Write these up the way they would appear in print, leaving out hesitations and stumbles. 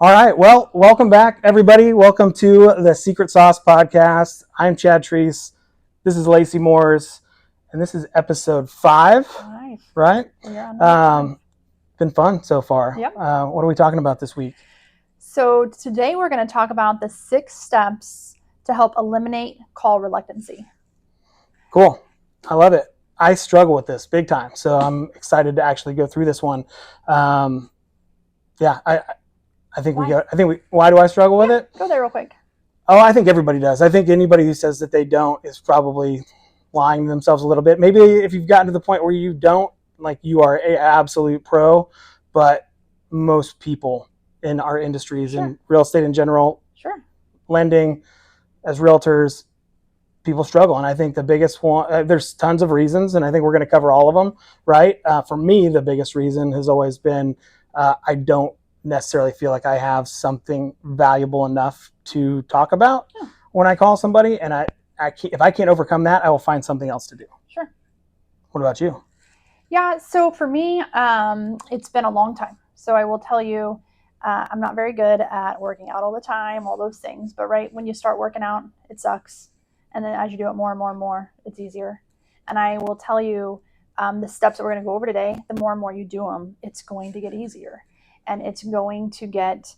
All right. Well, welcome back, everybody. Welcome to the Secret Sauce Podcast. I'm Chad Trease. This is Lacey Moores, and this is episode 5. Right? Been fun so far. Yep. What are we talking about this week? So today we're going to talk about the 6 steps to help eliminate call reluctancy. Cool. I love it. I struggle with this big time, so I'm excited to actually go through this one. I think why do I struggle with it? Go there real quick. Oh, I think everybody does. I think anybody who says that they don't is probably lying to themselves a little bit. Maybe if you've gotten to the point where you don't, like you are an absolute pro, but most people in our industries and real estate in general, lending as realtors, people struggle. And I think the biggest one, there's tons of reasons, and I think we're going to cover all of them, right? For me, the biggest reason has always been I don't necessarily feel like I have something valuable enough to talk about when I call somebody, and if I can't overcome that, I will find something else to do. Sure. What about you? Yeah, so for me, it's been a long time. So I will tell you, I'm not very good at working out all the time, all those things. But right when you start working out, it sucks. And then as you do it more and more and more, it's easier. And I will tell you, the steps that we're going to go over today, the more and more you do them, it's going to get easier. And it's going to get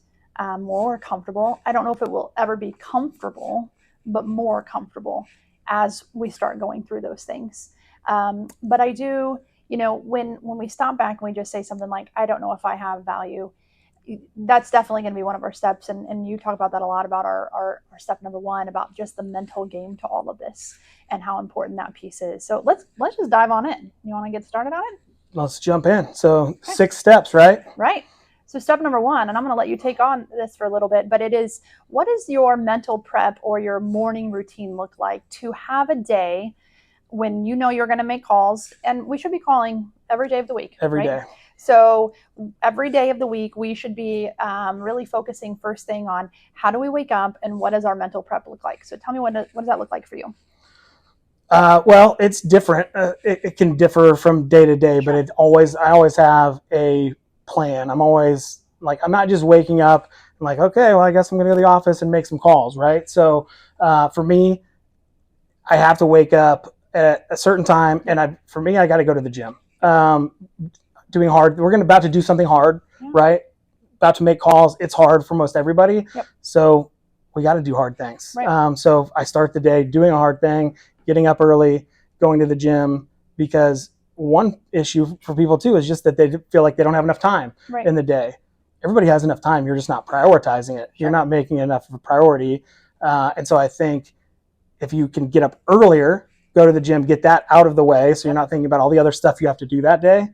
more comfortable. I don't know if it will ever be comfortable, but more comfortable as we start going through those things. But I do, when we stop back and we just say something like, I don't know if I have value, that's definitely going to be one of our steps. And you talk about that a lot, about our step number 1, about just the mental game to all of this and how important that piece is. So let's just dive on in. You want to get started on it? Let's jump in. So 6 steps, right? Right. So step number 1, and I'm going to let you take on this for a little bit, but it is, what does your mental prep or your morning routine look like to have a day when you know you're going to make calls? And we should be calling every day of the week. Every day. So every day of the week, we should be really focusing first thing on how do we wake up and what does our mental prep look like? So tell me, what does that look like for you? Well, it's different. It can differ from day to day, but I always have a plan. I'm always like, I'm not just waking up and like, okay, well, I guess I'm going to go to the office and make some calls, right? So for me, I have to wake up at a certain time, and I got to go to the gym. Doing hard. We're about to do something hard, right? About to make calls. It's hard for most everybody. Yep. So we got to do hard things. Right. So I start the day doing a hard thing, getting up early, going to the gym, because one issue for people too is just that they feel like they don't have enough time in the day. Everybody has enough time. You're just not prioritizing it. You're not making enough of a priority. And so I think if you can get up earlier, go to the gym, get that out of the way, so you're not thinking about all the other stuff you have to do that day.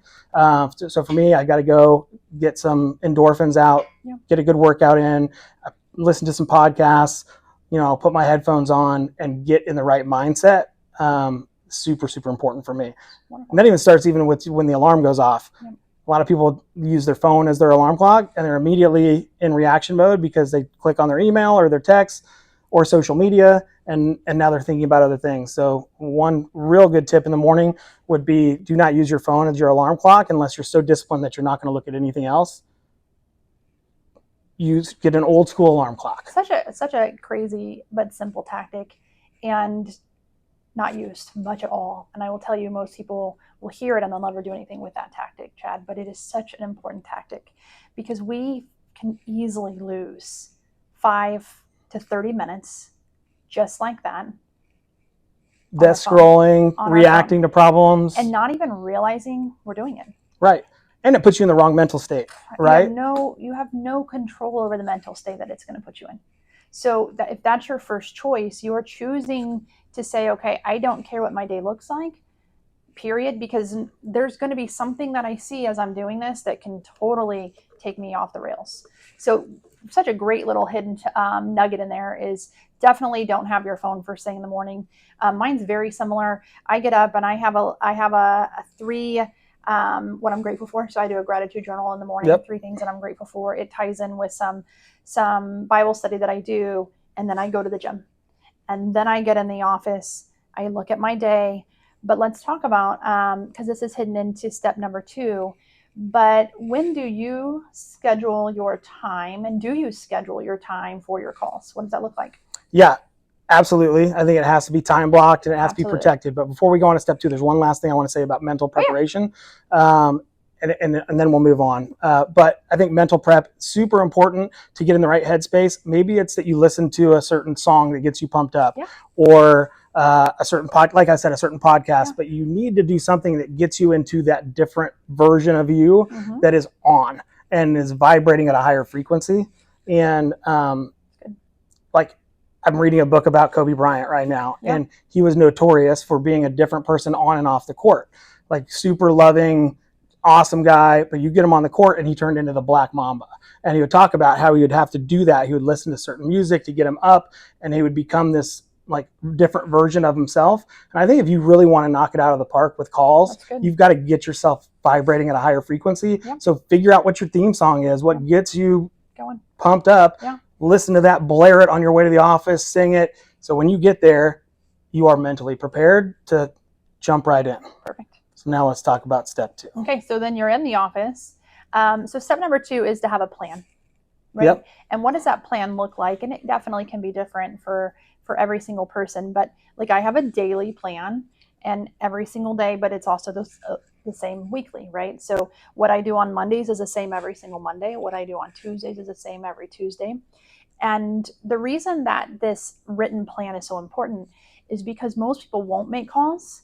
So for me, I got to go get some endorphins out, get a good workout in, listen to some podcasts, I'll put my headphones on and get in the right mindset. Super, super important for me. Wonderful. And that even starts with when the alarm goes off. Yep. A lot of people use their phone as their alarm clock, and they're immediately in reaction mode because they click on their email or their text or social media, and now they're thinking about other things. So one real good tip in the morning would be, do not use your phone as your alarm clock unless you're so disciplined that you're not going to look at anything else. Get an old school alarm clock. Such a crazy but simple tactic, and not used much at all. And I will tell you, most people will hear it and they'll never do anything with that tactic, Chad, but it is such an important tactic because we can easily lose 5 to 30 minutes just like that. Desk scrolling, reacting to problems. And not even realizing we're doing it. Right. And it puts you in the wrong mental state, right? You have no control over the mental state that it's going to put you in. So if that's your first choice, you're choosing to say, okay, I don't care what my day looks like, period, because there's going to be something that I see as I'm doing this that can totally take me off the rails. So such a great little hidden nugget in there is definitely don't have your phone first thing in the morning. Mine's very similar. I get up and I have a 3 what I'm grateful for. So I do a gratitude journal in the morning, 3 things that I'm grateful for. It ties in with some Bible study that I do, and then I go to the gym. And then I get in the office, I look at my day. But let's talk about, because this is hidden into step number 2, But when do you schedule your time, and do you schedule your time for your calls? What does that look like? Yeah, absolutely. I think it has to be time blocked and it has to be Absolutely. protected. But before we go on to step 2, there's one last thing I want to say about mental preparation. And then we'll move on. But I think mental prep, super important to get in the right headspace. Maybe it's that you listen to a certain song that gets you pumped up, Yeah. or a certain like I said, a certain podcast. Yeah. But you need to do something that gets you into that different version of you that is on and is vibrating at a higher frequency. And like, I'm reading a book about Kobe Bryant right now, and he was notorious for being a different person on and off the court. Like, super loving, awesome guy, but you get him on the court and he turned into the Black Mamba. And he would talk about how he would have to do that. He would listen to certain music to get him up, and he would become this like different version of himself. And I think if you really want to knock it out of the park with calls, you've got to get yourself vibrating at a higher frequency. So figure out what your theme song is, what gets you pumped up. Listen to that, blare it on your way to the office, sing it. So when you get there, you are mentally prepared to jump right in. Perfect. So now let's talk about step 2. Okay, so then you're in the office. So step number 2 is to have a plan, right? Yep. And what does that plan look like? And it definitely can be different for every single person. But like, I have a daily plan and every single day, but it's also the same weekly, right? So what I do on Mondays is the same every single Monday. What I do on Tuesdays is the same every Tuesday. And the reason that this written plan is so important is because most people won't make calls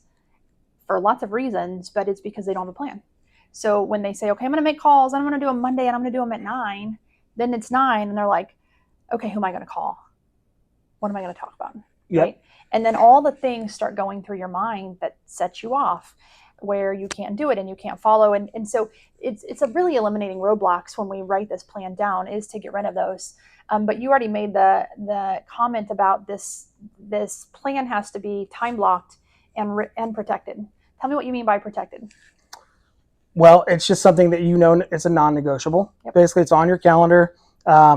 for lots of reasons, but it's because they don't have a plan. So when they say, okay, I'm going to make calls, and I'm going to do them Monday, and I'm going to do them at 9, then it's 9, and they're like, okay, who am I going to call? What am I going to talk about? Yep. Right? And then all the things start going through your mind that set you off, where you can't do it and you can't follow. And so it's a really eliminating roadblocks when we write this plan down, is to get rid of those. But you already made the comment about this plan has to be time blocked and protected. Tell me what you mean by protected. Well, it's just something that it's a non-negotiable. Basically, it's on your calendar.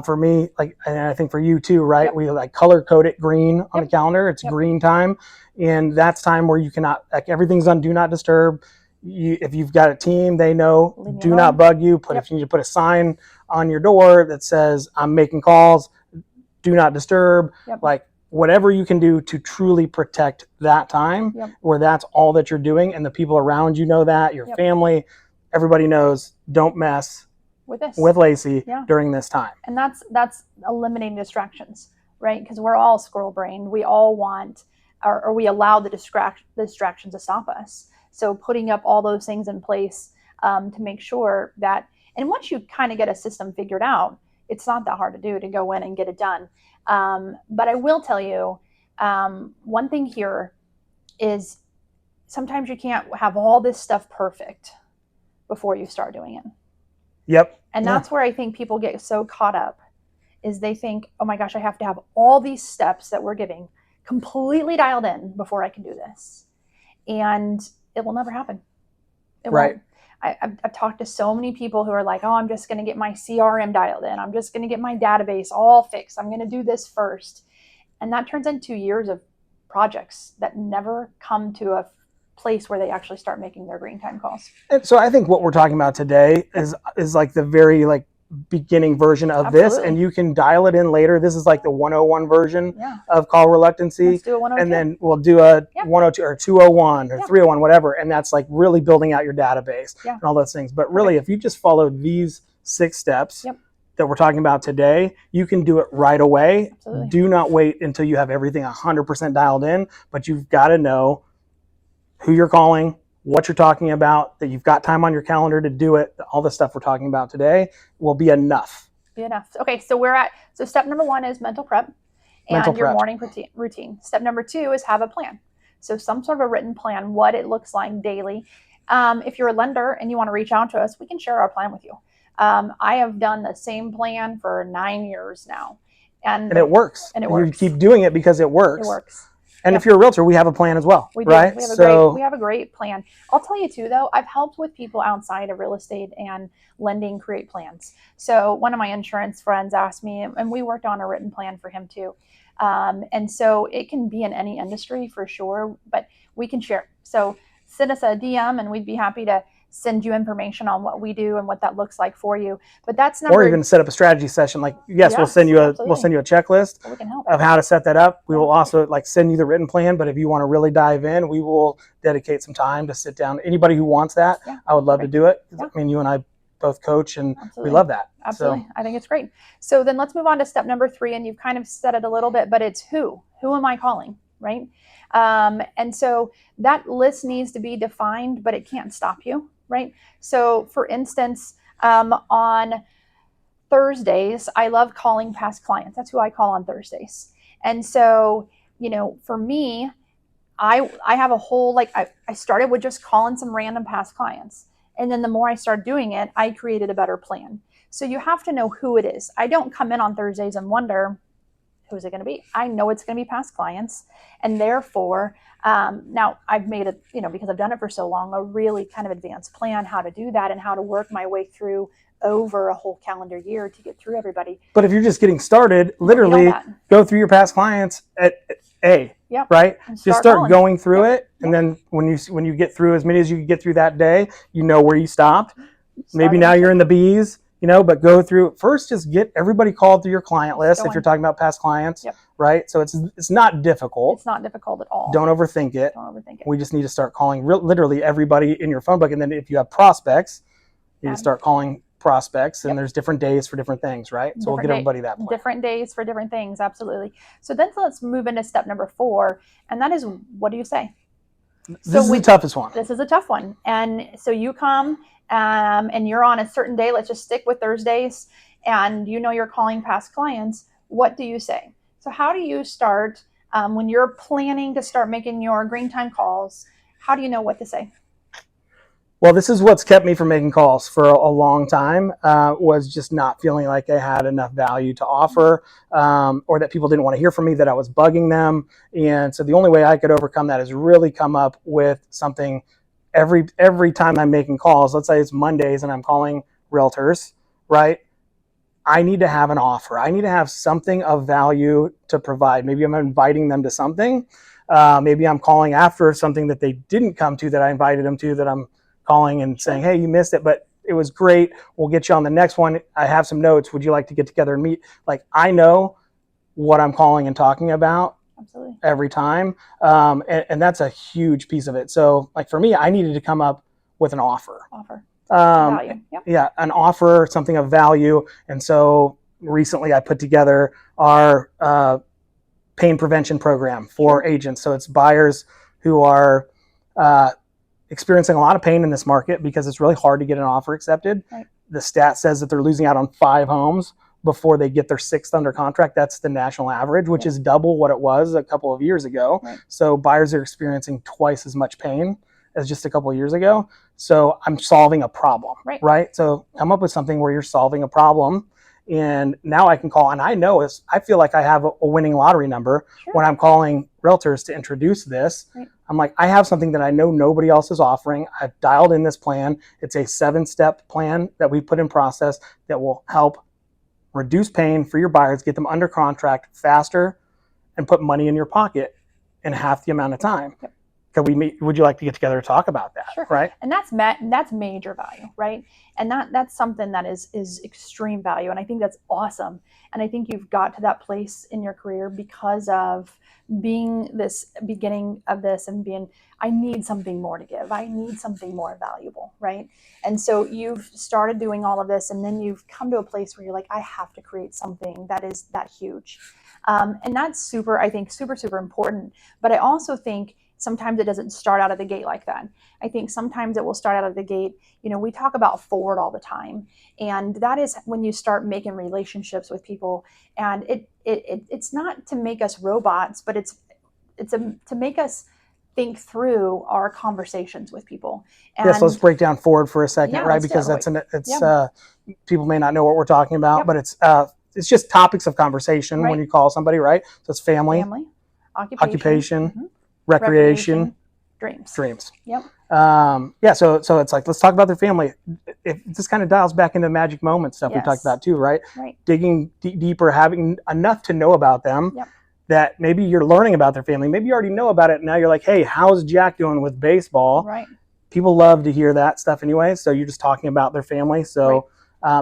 For me, like, and I think for you too, right? We like color code it green on the calendar. It's green time, and that's time where you cannot, like, everything's on do not disturb. If you've got a team, they know do not bug you. If you need to put a sign on your door that says I'm making calls, do not disturb. Like, whatever you can do to truly protect that time, where that's all that you're doing, and the people around you know that, your family, everybody knows, don't mess with Lacey during this time. And that's eliminating distractions, right? Because we're all squirrel brained. We all want, or we allow the distractions to stop us. So putting up all those things in place to make sure that, and once you kind of get a system figured out, it's not that hard to do, to go in and get it done. But I will tell you, one thing here is sometimes you can't have all this stuff perfect before you start doing it. Yep. And that's where I think people get so caught up, is they think, oh my gosh, I have to have all these steps that we're giving completely dialed in before I can do this. And it will never happen. It won't. I've talked to so many people who are like, oh, I'm just going to get my CRM dialed in. I'm just going to get my database all fixed. I'm going to do this first. And that turns into years of projects that never come to a place where they actually start making their green time calls. And so I think what we're talking about today is like the very like beginning version of this, and you can dial it in later. This is like the 101 version of call reluctancy. Let's do a 102. And then we'll do a 102 or 201 or 301, whatever. And that's like really building out your database and all those things. But really, if you just follow these 6 steps that we're talking about today, you can do it right away. Absolutely. Do not wait until you have everything 100% dialed in, but you've got to know who you're calling, what you're talking about, that you've got time on your calendar to do it. All the stuff we're talking about today will be enough. Okay, so step number 1 is mental prep and your morning routine. Step number 2 is have a plan. So some sort of a written plan, what it looks like daily. If you're a lender and you want to reach out to us, we can share our plan with you. I have done the same plan for 9 years now. And it works. You keep doing it because it works. It works. And if you're a realtor, we have a plan as well, we do. Right? We have a great plan. I'll tell you too, though, I've helped with people outside of real estate and lending create plans. So one of my insurance friends asked me, and we worked on a written plan for him too. And so it can be in any industry for sure, but we can share. So send us a DM and we'd be happy to send you information on what we do and what that looks like for you. But that's or even set up a strategy session. Like, yes, we'll send you a checklist we can help. of how to set that up. We will also like send you the written plan, but if you want to really dive in, we will dedicate some time to sit down. Anybody who wants that, I would love to do it. I mean, you and I both coach, and we love that. Absolutely. I think it's great. So then let's move on to step number 3, and you've kind of said it a little bit, but it's who am I calling, right? And so that list needs to be defined, but it can't stop you, right? So for instance, on Thursdays, I love calling past clients. That's who I call on Thursdays. And so, for me, I have a whole, I started with just calling some random past clients. And then the more I started doing it, I created a better plan. So you have to know who it is. I don't come in on Thursdays and wonder, who's it going to be? I know it's going to be past clients. And therefore, now I've made it, because I've done it for so long, a really kind of advanced plan how to do that and how to work my way through over a whole calendar year to get through everybody. But if you're just getting started, literally go through your past clients at A, right? Just start going through it. And then when you get through as many as you can get through that day, you know where you stopped. Maybe now you're in the B's, but go through first, just get everybody called through your client list if you're talking about past clients, right? So it's not difficult. It's not difficult at all. Don't overthink it. We just need to start calling literally everybody in your phone book. And then if you have prospects, you need to start calling prospects, and there's different days for different things, right? So we'll get everybody that plan. Different days for different things, absolutely. So then let's move into step number 4, and that is, what do you say? This is the toughest one. This is a tough one. And so you come and you're on a certain day, let's just stick with Thursdays, and you're calling past clients. What do you say? So how do you start when you're planning to start making your green time calls? How do you know what to say? Well, this is what's kept me from making calls for a long time, was just not feeling like I had enough value to offer, or that people didn't want to hear from me, that I was bugging them. And so the only way I could overcome that is really come up with something every time I'm making calls. Let's say it's Mondays and I'm calling realtors, right? I need to have an offer. I need to have something of value to provide. Maybe I'm inviting them to something. Maybe I'm calling after something that they didn't come to that I invited them to, that I'm calling and saying, hey, you missed it, but it was great. We'll get you on the next one. I have some notes. Would you like to get together and meet? Like, I know what I'm calling and talking about every time. And that's a huge piece of it. So like for me, I needed to come up with an offer. Value. Yeah, an offer, something of value. And so recently I put together our pain prevention program for agents. So it's buyers who are experiencing a lot of pain in this market because it's really hard to get an offer accepted. Right. The stat says that they're losing out on 5 homes before they get their 6th under contract. That's the national average, which is double what it was a couple of years ago. Right. So buyers are experiencing twice as much pain as just a couple of years ago. So I'm solving a problem, right? So come up with something where you're solving a problem. And now I can call, and I feel like I have a winning lottery number when I'm calling realtors to introduce this. Right. I'm like, I have something that I know nobody else is offering. I've dialed in this plan. It's a 7-step plan that we put in process that will help reduce pain for your buyers, get them under contract faster, and put money in your pocket in half the amount of time. Yep. Would you like to get together to talk about that? Sure. Right. And that's major value, right? And that's something that is extreme value. And I think that's awesome. And I think you've got to that place in your career because of being this beginning of this and being, I need something more to give. I need something more valuable, right? And so you've started doing all of this, and then you've come to a place where you're like, I have to create something that is that huge. And that's super important. But I also think sometimes it doesn't start out of the gate like that. I think sometimes it will start out of the gate. We talk about forward all the time. And that is when you start making relationships with people. And it's not to make us robots, but it's to make us think through our conversations with people. And so let's break down forward for a second, right? Because people may not know what we're talking about, but it's just topics of conversation when you call somebody, right? So it's family, occupation, recreation, dreams. Yep. So it's like, let's talk about their family. This kind of dials back into magic moment stuff we talked about too, right? Digging deeper, having enough to know about them that maybe you're learning about their family. Maybe you already know about it. And now you're like, hey, how's Jack doing with baseball? Right. people love to hear that stuff anyway. So you're just talking about their family. So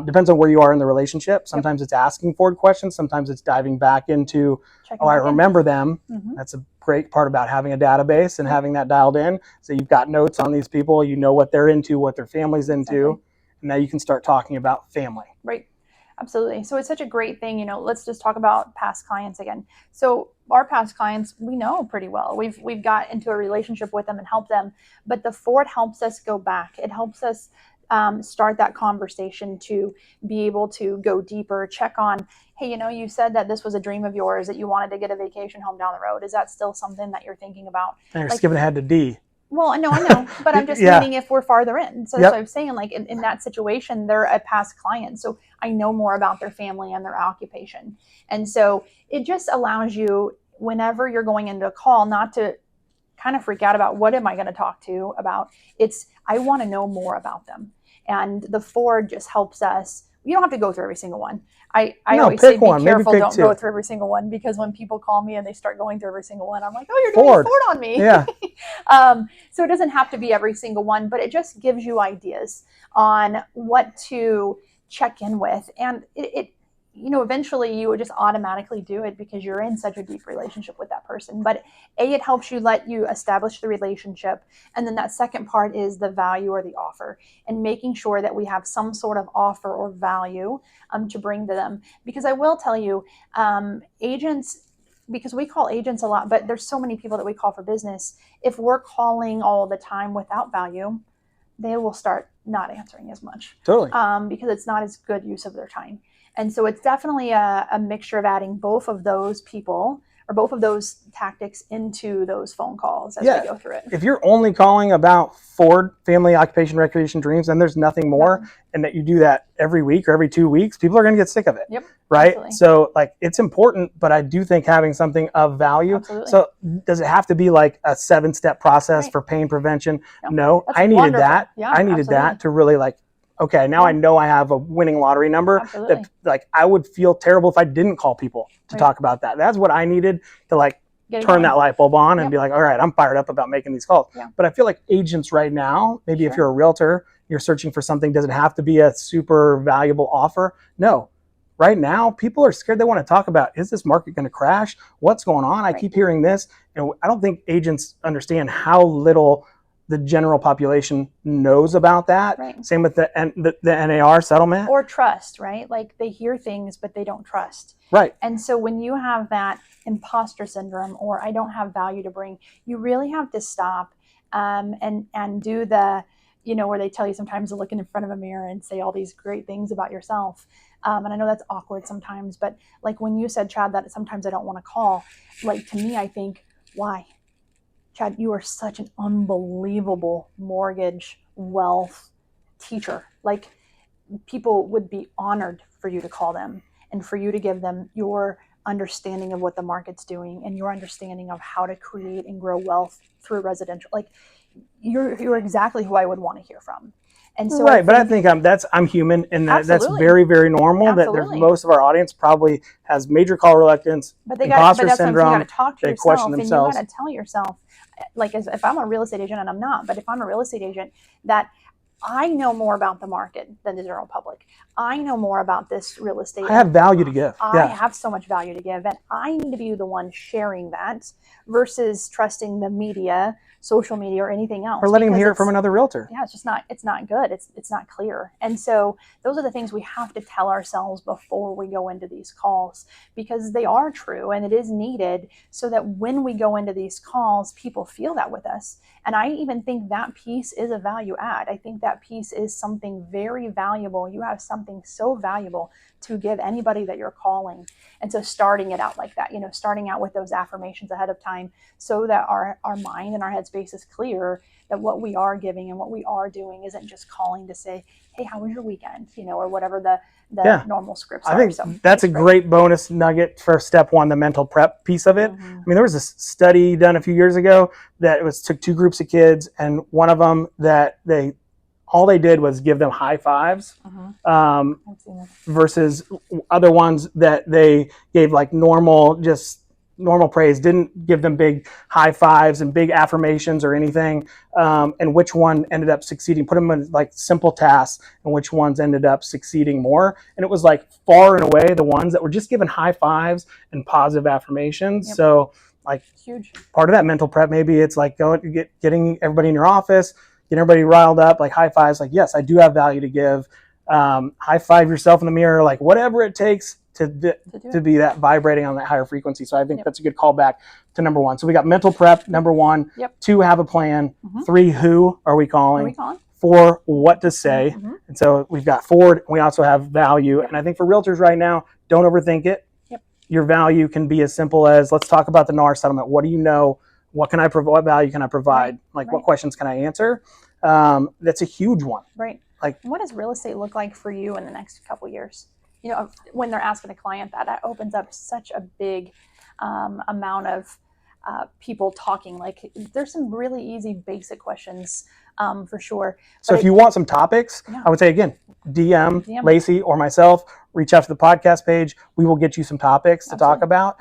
depends on where you are in the relationship. Sometimes it's asking forward questions. Sometimes it's diving back into, I remember them. That's a great part about having a database and having that dialed in. So you've got notes on these people. You know what they're into, what their family's into. And now you can start talking about family. Right. Absolutely. So it's such a great thing. Let's just talk about past clients again. So our past clients, we know pretty well. We've got into a relationship with them and helped them. But the Ford helps us go back. It helps us start that conversation to be able to go deeper, check on, hey, you said that this was a dream of yours, that you wanted to get a vacation home down the road. Is that still something that you're thinking about? And you're skipping ahead to D. Well, no, I know, but I'm just meaning if we're farther in. So I'm saying, like, in that situation, they're a past client. So I know more about their family and their occupation. And so it just allows you, whenever you're going into a call, not to kind of freak out about what am I going to talk to about. I want to know more about them. And the Ford just helps us. You don't have to go through every single one. I always say, be careful, don't go through every single one, because when people call me and they start going through every single one, I'm like, oh, you're doing Ford on me. Yeah. So it doesn't have to be every single one, but it just gives you ideas on what to check in with. And it eventually you would just automatically do it because you're in such a deep relationship with that person. But it helps let you establish the relationship. And then that second part is the value or the offer, and making sure that we have some sort of offer or value to bring to them. Because I will tell you, agents, because we call agents a lot, but there's so many people that we call for business. If we're calling all the time without value, they will start not answering as much. Totally. Because it's not as good use of their time. And so it's definitely a mixture of adding both of those people or both of those tactics into those phone calls as we go through it. If you're only calling about Ford, family, occupation, recreation, dreams, and there's nothing more, and that you do that every week or every 2 weeks, people are going to get sick of it. Yep. Right? Absolutely. So it's important, but I do think having something of value. Absolutely. So does it have to be like a 7-step process for pain prevention? No. I needed that. Yeah, I needed that to really okay, now I know I have a winning lottery number. That I would feel terrible if I didn't call people to talk about that. That's what I needed to turn that light bulb on and be like, all right, I'm fired up about making these calls. Yeah. But I feel like agents right now, maybe if you're a realtor, you're searching for something, does it have to be a super valuable offer? No. Right now, people are scared. They want to talk about, is this market going to crash? What's going on? I keep hearing this. I don't think agents understand how little the general population knows about that. Right. Same with the NAR settlement. Or trust, right? Like they hear things, but they don't trust. Right. And so when you have that imposter syndrome, or I don't have value to bring, you really have to stop and do the, where they tell you sometimes to look in front of a mirror and say all these great things about yourself. And I know that's awkward sometimes, but like when you said, Chad, that sometimes I don't want to call, like to me, I think, why? Chad, you are such an unbelievable mortgage wealth teacher. Like people would be honored for you to call them and for you to give them your understanding of what the market's doing and your understanding of how to create and grow wealth through residential. Like you're exactly who I would want to hear from. And so but I think I'm human, and that's very, very normal. That there's most of our audience probably has major call reluctance, imposter syndrome. You got to talk to they yourself, question themselves. And you got to tell yourself, like if I'm a real estate agent, and I'm not, but if I'm a real estate agent, that I know more about the market than the general public. I know more about this real estate. I have value to give. I have so much value to give, and I need to be the one sharing that versus trusting the media, social media, or anything else. Or letting them hear it from another realtor. Yeah, it's not good. It's not clear. And so those are the things we have to tell ourselves before we go into these calls, because they are true and it is needed so that when we go into these calls, people feel that with us. And I even think that piece is a value add. I think that piece is something very valuable. You have something so valuable to give anybody that you're calling. And so starting it out like that, starting out with those affirmations ahead of time so that our mind and our headspace is clear that what we are giving and what we are doing isn't just calling to say, hey, how was your weekend? Or whatever the normal scripts are. I think that's a great bonus nugget for step one, the mental prep piece of it. Mm-hmm. I mean, there was a study done a few years ago that took 2 groups of kids, and one of them that all they did was give them high fives, versus other ones that they gave like normal, just normal praise, didn't give them big high fives and big affirmations or anything, and which one ended up succeeding, put them in like simple tasks and which ones ended up succeeding more. And it was like far and away the ones that were just given high fives and positive affirmations. So like huge part of that mental prep, maybe it's like getting everybody in your office, getting everybody riled up, like high fives, like, yes, I do have value to give. High five yourself in the mirror, like whatever it takes to be that vibrating on that higher frequency. So I think that's a good callback to number one. So we got mental prep, number one. Two, have a plan. Three, who are we calling? Four, what to say. And so we've got forward. We also have value. And I think for realtors right now, don't overthink it. Your value can be as simple as, let's talk about the NAR settlement. What do you know? What can I provide? What value can I provide? What questions can I answer? That's a huge one. Right. Like, what does real estate look like for you in the next couple of years? You know, when they're asking a client that opens up such a big amount of people talking. Like, there's some really easy, basic questions for sure. So if you want some topics, I would say, again, DM Lacey or myself, reach out to the podcast page. We will get you some topics to talk about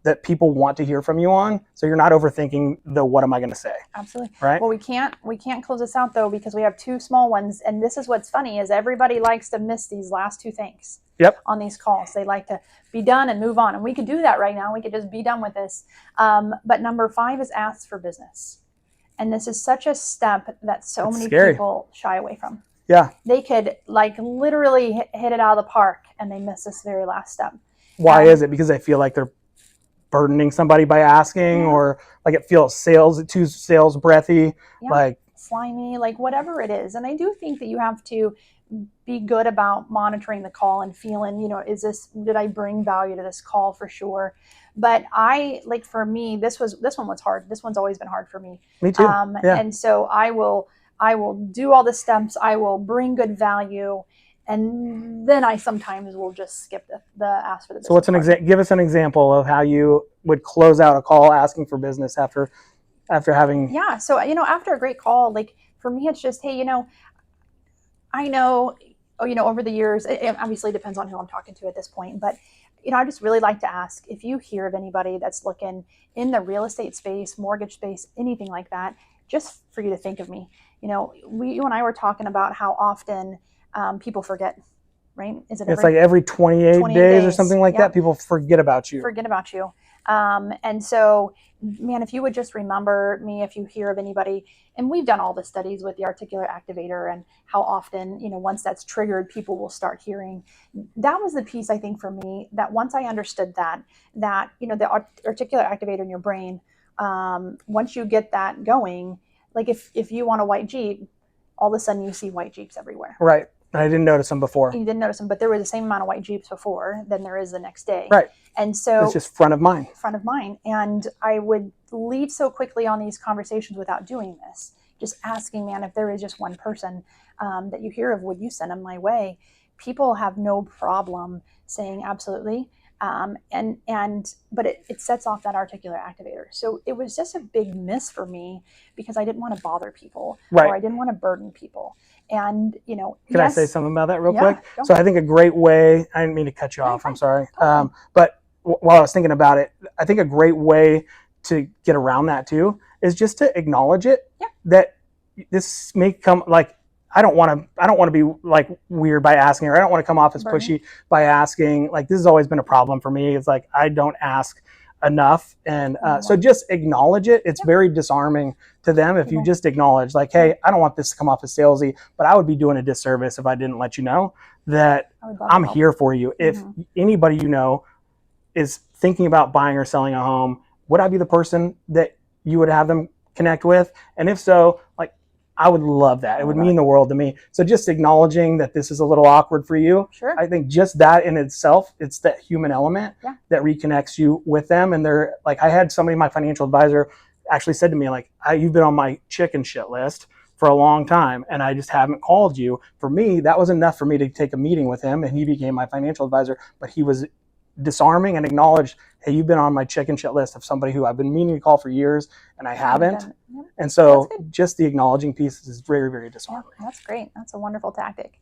that people want to hear from you on. So you're not overthinking the, what am I going to say? Absolutely. Right. Well, we can't close this out though, because we have two small ones. And this is what's funny is everybody likes to miss these last two things on these calls. They like to be done and move on. And we could do that right now. We could just be done with this. But number 5 is ask for business. And this is such a step that so many people shy away from. Yeah. They could like literally hit it out of the park and they miss this very last step. Why is it? Because they feel like they're burdening somebody by asking, or like it feels too sales breathy, like slimy, like whatever it is. And I do think that you have to be good about monitoring the call and feeling, you know, did I bring value to this call for sure? But for me, this one was hard. This one's always been hard for me. Me too. And so I will do all the steps. I will bring good value. And then I sometimes will just skip the ask for the business. So what's give us an example of how you would close out a call asking for business after having. Yeah. So, you know, after a great call, like for me, it's just, hey, you know, I know, over the years, it obviously depends on who I'm talking to at this point, but you know, I just really like to ask if you hear of anybody that's looking in the real estate space, mortgage space, anything like that, just for you to think of me. You know, you and I were talking about how often people forget, right? It's like every 28 days or something like that. People forget about you. And so, man, if you would just remember me, if you hear of anybody, and we've done all the studies with the articular activator and how often, you know, once that's triggered, people will start hearing. That was the piece, I think, for me, that once I understood that, you know, the articular activator in your brain, once you get that going, like if you want a white Jeep, all of a sudden you see white Jeeps everywhere. Right. I didn't notice them before. You didn't notice them, but there was the same amount of white Jeeps before than there is the next day. Right. And so it's just front of mind. And I would leave so quickly on these conversations without doing this. Just asking, man, if there is just one person that you hear of, would you send them my way? People have no problem saying absolutely. But it sets off that articular activator. So it was just a big miss for me because I didn't want to bother people, or I didn't want to burden people. And, you know, can I say something about that real quick? So I think a great way, I didn't mean to cut you off. I'm sorry. But while I was thinking about it, I think a great way to get around that too is just to acknowledge it, that this may come like, I don't want to be like weird by asking, or I don't want to come off as pushy by asking. Like, this has always been a problem for me. It's like, I don't ask enough. And so just acknowledge it. It's very disarming to them if you just acknowledge, like, hey, I don't want this to come off as salesy, but I would be doing a disservice if I didn't let you know that I'm here for you. If anybody you know is thinking about buying or selling a home, would I be the person that you would have them connect with? And if so, like, I would love that. It would mean the world to me. So just acknowledging that this is a little awkward for you. Sure. I think just that in itself, it's that human element that reconnects you with them. And they're like, I had somebody, my financial advisor, actually said to me, like, you've been on my chicken shit list for a long time, and I just haven't called you. For me, that was enough for me to take a meeting with him, and he became my financial advisor. But he was disarming and acknowledged, hey, you've been on my chicken shit list of somebody who I've been meaning to call for years and I haven't. And so just the acknowledging piece is very, very disarming. That's great. That's a wonderful tactic.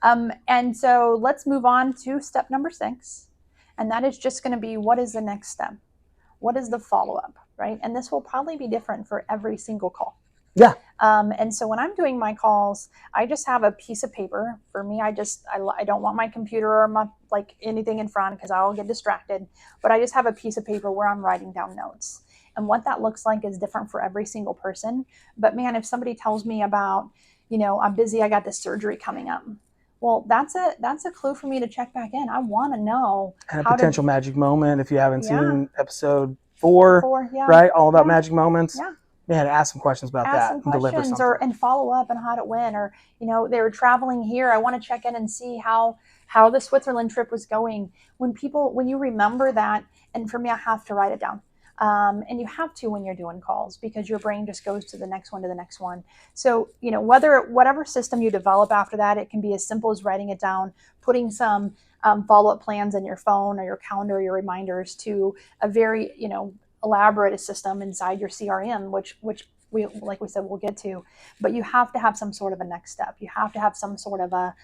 And so let's move on to step number 6. And that is just going to be, what is the next step? what is the follow-up, right? And this will probably be different for every single call. Yeah. And so when I'm doing my calls, I just have a piece of paper. For me, I don't want my computer or my like anything in front because I'll get distracted. But I just have a piece of paper where I'm writing down notes. And what that looks like is different for every single person. But man, if somebody tells me about, I'm busy, I got this surgery coming up. Well, that's a clue for me to check back in. I want to know and a potential magic moment. If you haven't seen episode 4, yeah, right, all about magic moments. Yeah. Man, ask some questions about that and deliver something. And follow up on how it went. Or, they were traveling here. I want to check in and see how the Switzerland trip was going. When you remember that, and for me, I have to write it down. And you have to when you're doing calls because your brain just goes to the next one to the next one. So, whatever system you develop after that, it can be as simple as writing it down, putting some follow-up plans in your phone or your calendar, or your reminders, to a very, elaborate system inside your CRM, which we, like we said, we'll get to. But you have to have some sort of a next step. You have to have some sort of a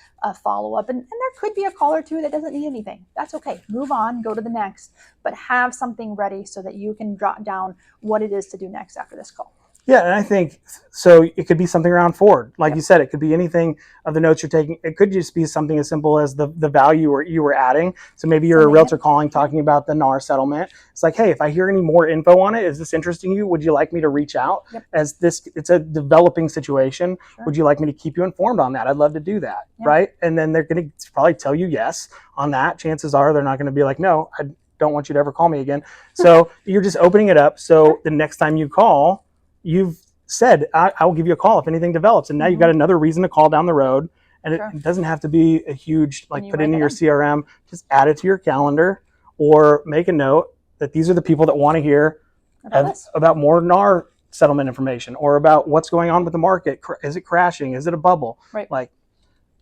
follow-up. And there could be a call or two that doesn't need anything. That's okay. Move on, go to the next, but have something ready so that you can jot down what it is to do next after this call. Yeah, and I think so. It could be something around Ford, like you said. It could be anything of the notes you're taking. It could just be something as simple as the value you were adding. So maybe you're a realtor calling, talking about the NAR settlement. It's like, hey, if I hear any more info on it, is this interesting you? Would you like me to reach out? As it's a developing situation. Sure. Would you like me to keep you informed on that? I'd love to do that, right? And then they're going to probably tell you yes on that. Chances are they're not going to be like, no, I don't want you to ever call me again. So you're just opening it up. So the next time you call, you've said, I will give you a call if anything develops. And now you've got another reason to call down the road. And it doesn't have to be a huge, like put into your CRM, just add it to your calendar or make a note that these are the people that want to hear about more NAR settlement information or about what's going on with the market. Is it crashing? Is it a bubble? Right. Like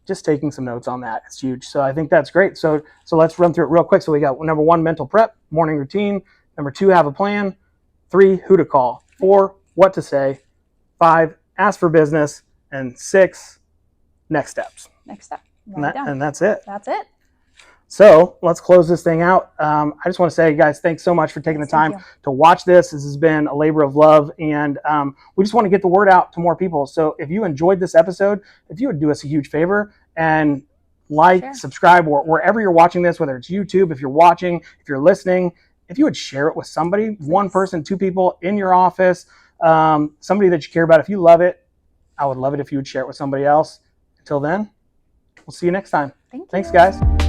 just taking some notes on that is huge. So I think that's great. So let's run through it real quick. So we got number 1, mental prep, morning routine. Number 2, have a plan. 3, who to call. 4, what to say. 5, ask for business. And 6, next steps. Next step. And that's it. That's it. So let's close this thing out. I just want to say, guys, thanks so much for taking the time to watch this. This has been a labor of love, and we just want to get the word out to more people. So if you enjoyed this episode, if you would do us a huge favor and subscribe, or wherever you're watching this, whether it's YouTube, if you're watching, if you're listening, if you would share it with somebody, one person, 2 people in your office, somebody that you care about. If you love it, I would love it if you would share it with somebody else. Until then, we'll see you next time. Thanks, guys.